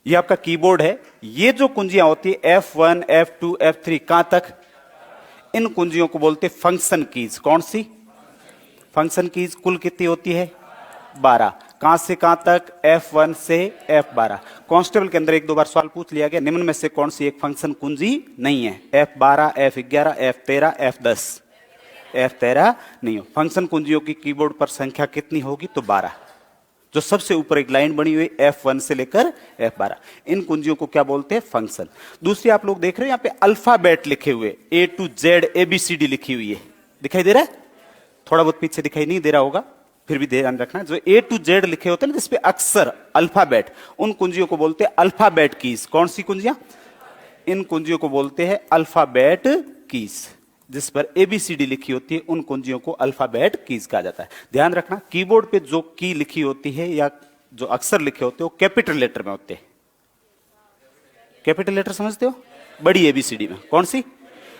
ये आपका कीबोर्ड है। ये जो कुंजियां होती है F1 F2 F3 कहां तक, इन कुंजियों को बोलते फंक्शन कीज। कौन सी फंक्शन कीज? कुल कितनी होती है 12। कहां से कहां तक, F1 से F12। कांस्टेबल के अंदर एक दो बार सवाल पूछ लिया गया, निम्न में से कौन सी एक फंक्शन कुंजी नहीं है? F12 F11 F13 F10 F13 नहीं हो। फंक्शन कुंजियों की कीबोर्ड पर संख्या कितनी होगी? तो 12। जो सबसे ऊपर एक लाइन बनी हुई F1 से लेकर F12, इन कुंजियों को क्या बोलते हैं? फंक्शन। दूसरी आप लोग देख रहे हो यहाँ पे अल्फाबेट लिखे हुए, A to Z ABCD लिखी हुई है, दिखाई दे रहा है? थोड़ा बहुत पीछे दिखाई नहीं दे रहा होगा, फिर भी ध्यान रखना। जो A to Z लिखे होते हैं ना, जिसपे अक्सर अल्फाबेट, उन कुंजियों को बोलते हैं अल्फाबेट कीज। कौन सी कुंजियां? इन कुंजियों को बोलते हैं अल्फाबेट कीज। जिस पर ABCD लिखी होती है, उन कुंजियों को अल्फाबेट कीज कहा जाता है। ध्यान रखना, कीबोर्ड पे जो की लिखी होती है या जो अक्षर लिखे होते हैं, वो कैपिटल लेटर में होते हैं। कैपिटल लेटर समझते हो? बड़ी ABCD में। कौन सी?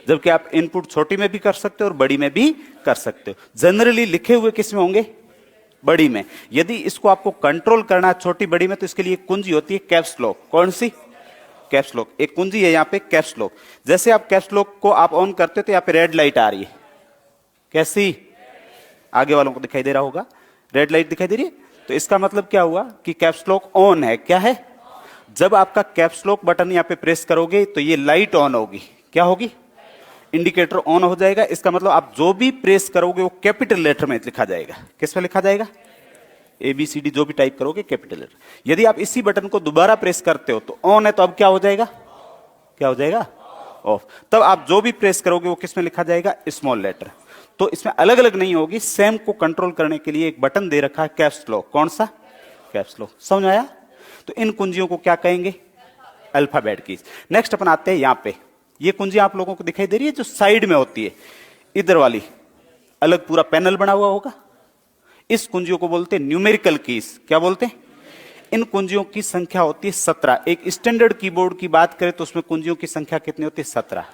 जबकि आप इनपुट छोटी में भी कर सकते हो और बड़ी में भी कर सकते हो। जनरली लिखे हुए किस में होंगे? बड़ी में। यदि इसको आपको कंट्रोल करना है छोटी बड़ी में, तो इसके लिए कुंजी होती है कैप्स लॉक। कौन सी? Caps lock. एक कुंजी है यहाँ पे कैप्स लॉक। जैसे आप कैप्स लॉक को आप ऑन करते हो तो यहाँ पे रेड लाइट आ रही है। कैसी? आगे वालों को दिखाई दे रहा होगा, रेड लाइट दिखाई दे रही है। तो इसका मतलब क्या हुआ कि कैप्स लॉक ऑन है। क्या है? जब आपका कैप्स लॉक बटन यहाँ पे प्रेस करोगे तो ये लाइट ऑन होगी। क्या होगी? इंडिकेटर ऑन हो जाएगा। इसका मतलब आप जो भी प्रेस करोगे वो कैपिटल लेटर में लिखा जाएगा। किस में लिखा जाएगा? ABCD जो भी टाइप करोगे कैपिटल लेटर। यदि आप इसी बटन को दोबारा प्रेस करते हो तो ऑन है, तो अब क्या हो जाएगा? क्या हो जाएगा? ऑफ। तब आप जो भी प्रेस करोगे वो किस में लिखा जाएगा? Small letter. तो इसमें अलग अलग नहीं होगी, सेम को कंट्रोल करने के लिए एक बटन दे रखा है कैप्स लॉक। कौन सा? Caps lock. समझ आया? तो इन कुंजियों को क्या कहेंगे? Alphabet keys. नेक्स्ट अपन आते हैं यहाँ पे। ये कुंजी आप लोगों को दिखाई दे रही है जो साइड में होती है, इधर वाली, अलग पूरा पैनल बना हुआ होगा। इस कुंजियों को बोलते हैं न्यूमेरिकल कीज। क्या बोलते हैं? इन कुंजियों की संख्या होती है 17। एक स्टैंडर्ड कीबोर्ड की बात करें तो उसमें कुंजियों की संख्या कितनी होती है? 17।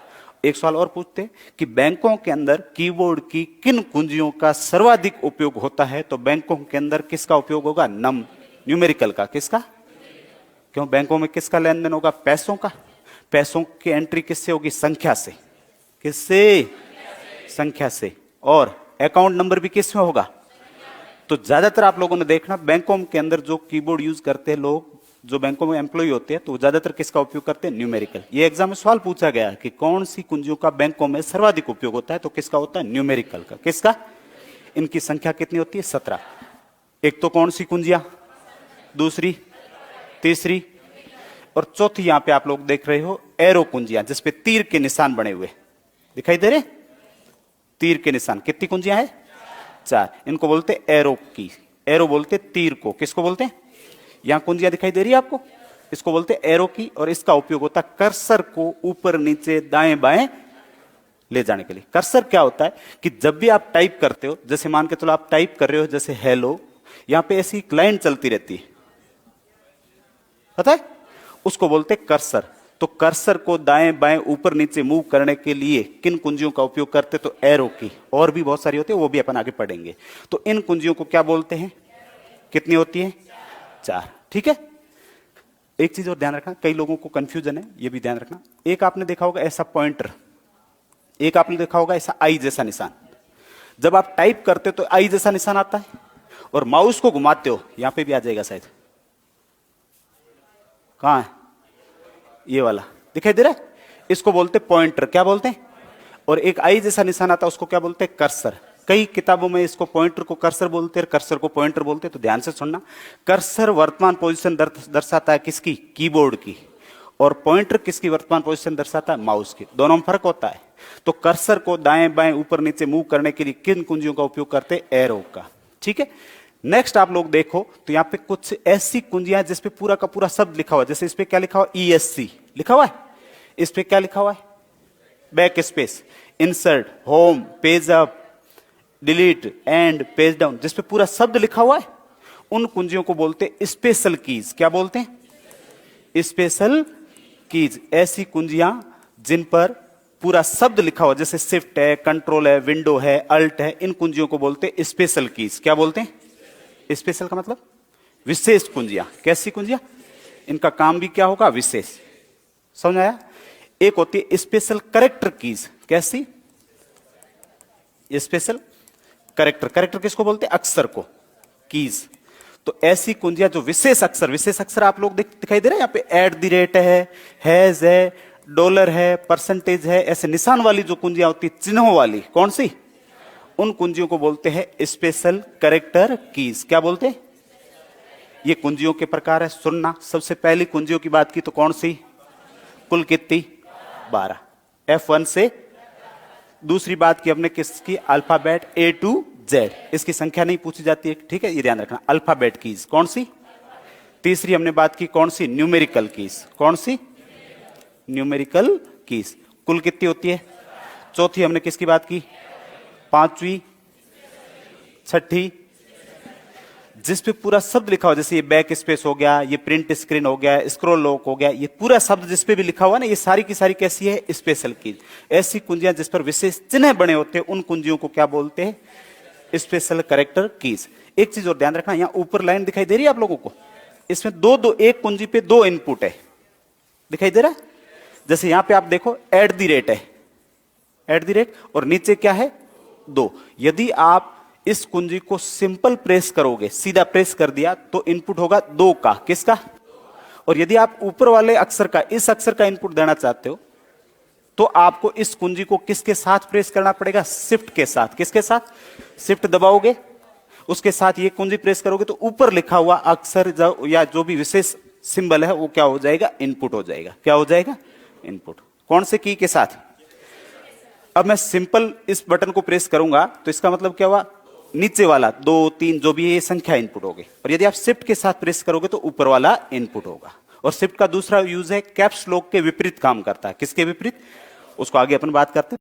एक सवाल और पूछते हैं कि बैंकों के अंदर कीबोर्ड की किन कुंजियों का सर्वाधिक उपयोग होता है? तो बैंकों के अंदर किसका उपयोग होगा? न्यूमेरिकल का। किसका? क्यों? बैंकों में किसका लेन देन होगा? पैसों का। पैसों की एंट्री किससे होगी? संख्या से। किससे? संख्या से। और अकाउंट नंबर भी किस में होगा? तो ज्यादातर आप लोगों ने देखना, बैंकों के अंदर जो कीबोर्ड यूज करते हैं लोग, जो बैंकों में एम्प्लॉय होते हैं, तो ज्यादातर किसका उपयोग करते हैं? न्यूमेरिकल। ये एग्जाम में सवाल पूछा गया कि कौन सी कुंजियों का बैंकों में सर्वाधिक उपयोग होता है? तो किसका होता है? न्यूमेरिकल का। किसका? इनकी संख्या कितनी होती है? 17। एक तो कौन सी कुंजियां, दूसरी, तीसरी और चौथी यहां पे आप लोग देख रहे हो एरो कुंजियां, जिसपे तीर के निशान बने हुए दिखाई दे रहे। तीर के निशान। कितनी कुंजियां है? 4। इनको बोलते एरो की। एरो बोलते तीर को। किसको बोलते हैं? यहां कुंजियां दिखाई दे रही है आपको, इसको बोलते एरो की। और इसका उपयोग होता है कर्सर को ऊपर नीचे दाएं बाएं ले जाने के लिए। कर्सर क्या होता है कि जब भी आप टाइप करते हो, जैसे मान के चलो आप टाइप कर रहे हो, जैसे हेलो, यहां पे ऐसी एक लाइन चलती रहती है, पता है? उसको बोलते कर्सर। तो कर्सर को दाएं बाएं ऊपर नीचे मूव करने के लिए किन कुंजियों का उपयोग करते? तो एरो की। और भी बहुत सारी होती है, वो भी अपन आगे पढ़ेंगे। तो इन कुंजियों को क्या बोलते हैं? कितनी होती है? 4। ठीक है। एक चीज और ध्यान रखना, कई लोगों को कंफ्यूजन है, ये भी ध्यान रखना। एक आपने देखा होगा ऐसा पॉइंटर, एक आपने देखा होगा ऐसा आई जैसा निशान। जब आप टाइप करते हो तो आई जैसा निशान आता है, और माउस को घुमाते हो, यहां पे भी आ जाएगा शायद। कहां है? ये वाला दिखाई दे रहा है, इसको बोलते पॉइंटर। क्या बोलते हैं? और एक आई जैसा निशान आता है, उसको क्या बोलते हैं? कर्सर। कई किताबों में इसको पॉइंटर को कर्सर बोलते हैं, कर्सर को पॉइंटर बोलते हैं। तो ध्यान से सुनना, कर्सर वर्तमान पोजीशन दर्शाता है किसकी? कीबोर्ड की। और पॉइंटर किसकी वर्तमान पोजीशन दर्शाता है? माउस की। दोनों में फर्क होता है। तो कर्सर को दाएं बाएं ऊपर नीचे मूव करने के लिए किन कुंजियों का उपयोग करते हैं? एरो का। ठीक है। नेक्स्ट आप लोग देखो तो यहां पे कुछ ऐसी कुंजियां जिसपे पूरा का पूरा शब्द लिखा हुआ है। जैसे इस पे क्या लिखा हुआ? ESC लिखा हुआ है। इस पे क्या लिखा हुआ है? Back space, insert, home, page up, delete and page down, जिसपे पूरा शब्द लिखा हुआ है, उन कुंजियों को बोलते स्पेशल कीज। क्या बोलते हैं? Special keys. ऐसी कुंजियां जिन पर पूरा शब्द लिखा हुआ, जैसे शिफ्ट है, कंट्रोल है, विंडो है, अल्ट है, इन कुंजियों को बोलते स्पेशल कीज। क्या बोलते हैं? स्पेशल का मतलब विशेष कुंजियां। कैसी कुंजियां? इनका काम भी क्या होगा, विशेष। समझ आया? एक होती है स्पेशल करेक्टर कीज। कैसी? Special character. करेक्टर किसको बोलते हैं? अक्षर को। कीज तो ऐसी कुंजियां जो विशेष अक्षर आप लोग दिखाई दे रहे हैं यहाँ पे, एट द रेट है, हैज है, डॉलर है, परसेंटेज है, ऐसे निशान वाली जो कुंजियां होती, चिन्हों वाली, कौन सी? उन कुंजियों को बोलते हैं स्पेशल करेक्टर कीज। क्या बोलते हैं? ये कुंजियों के प्रकार है। सुनना, सबसे पहली कुंजियों की बात की तो कौन सी? कुल कितनी? 12, F1 से। दूसरी बात की हमने किसकी? Alphabet A to Z। इसकी संख्या नहीं पूछी जाती है, ठीक है, ये ध्यान रखना। अल्फाबेट कीज कौन सी? तीसरी हमने बात की कौन सी? Numerical keys. कौन सी? Numerical keys. कुल कितनी होती है? चौथी हमने किसकी बात की? पांचवी, छठी, जिस पे पूरा शब्द लिखा हुआ, जैसे ये बैक स्पेस हो गया, ये प्रिंट स्क्रीन हो गया, स्क्रॉल लॉक हो गया, ये पूरा शब्द जिस पे भी लिखा हुआ ना, ये सारी की सारी कैसी है? Special keys. ऐसी कुंजियां जिस पर विशेष चिन्ह बने होते हैं, उन कुंजियों को क्या बोलते हैं? Special character keys. एक चीज और ध्यान रखना, यहां ऊपर लाइन दिखाई दे रही है आप लोगों को, इसमें दो एक कुंजी पे 2 इनपुट है, दिखाई दे रहा है? जैसे यहां पे आप देखो एट द रेट है, एट द रेट, और नीचे क्या है? 2। यदि आप इस कुंजी को सिंपल प्रेस करोगे, सीधा प्रेस कर दिया, तो इनपुट होगा 2 का। किसका? और यदि आप ऊपर वाले अक्षर का, इस अक्षर का इनपुट देना चाहते हो, तो आपको इस कुंजी को किसके साथ प्रेस करना पड़ेगा? शिफ्ट के साथ। किसके साथ? शिफ्ट दबाओगे, उसके साथ ये कुंजी प्रेस करोगे तो ऊपर लिखा हुआ अक्षर या जो भी विशेष सिंबल है वो क्या हो जाएगा? इनपुट हो जाएगा। क्या हो जाएगा? इनपुट। कौन से की के साथ? अब मैं सिंपल इस बटन को प्रेस करूंगा तो इसका मतलब क्या हुआ? नीचे वाला 2, 3 जो भी है ये संख्या इनपुट होगी, और यदि आप शिफ्ट के साथ प्रेस करोगे तो ऊपर वाला इनपुट होगा। और शिफ्ट का दूसरा यूज है कैप्स लॉक के विपरीत काम करता है। किसके विपरीत? उसको आगे अपन बात करते हैं।